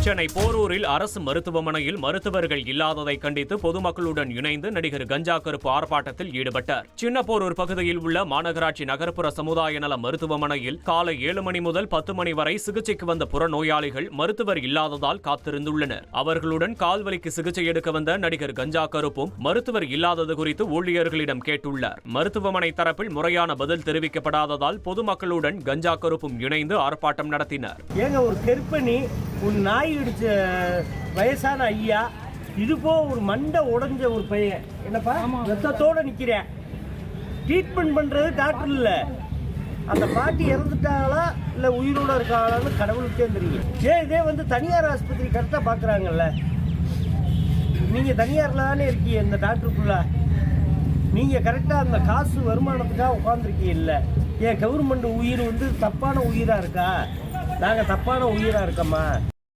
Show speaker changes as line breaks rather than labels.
சென்னை போரூரில் அரசு மருத்துவமனையில் மருத்துவர்கள் இல்லாததை கண்டித்து பொதுமக்களுடன் இணைந்து நடிகர் கஞ்சா கருப்பு ஆர்ப்பாட்டத்தில் ஈடுபட்டார். சின்னப்போரூர் பகுதியில் உள்ள மாநகராட்சி நகர்ப்புற சமுதாய நல மருத்துவமனையில் காலை 7 மணி முதல் 10 மணி வரை சிகிச்சைக்கு வந்த புறநோயாளிகள் மருத்துவர் இல்லாததால் காத்திருந்துள்ளனர். அவர்களுடன் கால்வலிக்கு சிகிச்சை எடுக்க வந்த நடிகர் கஞ்சா கருப்பும் மருத்துவர் இல்லாதது குறித்து ஊழியர்களிடம் கேட்டுள்ளார். மருத்துவமனை தரப்பில் முறையான பதில் தெரிவிக்கப்படாததால் பொதுமக்களுடன் கஞ்சா கருப்பும் இணைந்து ஆர்ப்பாட்டம் நடத்தினர்.
ஒரு நாய் இடிச்ச வயசான ஐயா, இதுபோ ஒரு மண்டை உடைஞ்ச ஒரு பையன், என்னப்பா ரத்தத்தோட நிக்கிறேன். ட்ரீட்மெண்ட் பண்றது டாக்டர் இல்ல, அந்த பாட்டி இறந்துட்டாங்களா இல்ல உயிரோட இருக்காங்களான்னு கடவுளுக்கே தெரியும். இதே தனியார் ஆஸ்பத்திரி கரெக்டா பாக்குறாங்கல்ல. நீங்க தனியார்ல தானே இருக்கீங்க, இந்த டாக்டருக்குள்ள நீங்க கரெக்டா அந்த காசு வருமானத்துக்காக உட்காந்துருக்கீங்க. இல்ல ஏன் கவர்மெண்ட் உயிர் தப்பான உயிரா இருக்கா? நாங்க தப்பான உயிரா இருக்கோமா?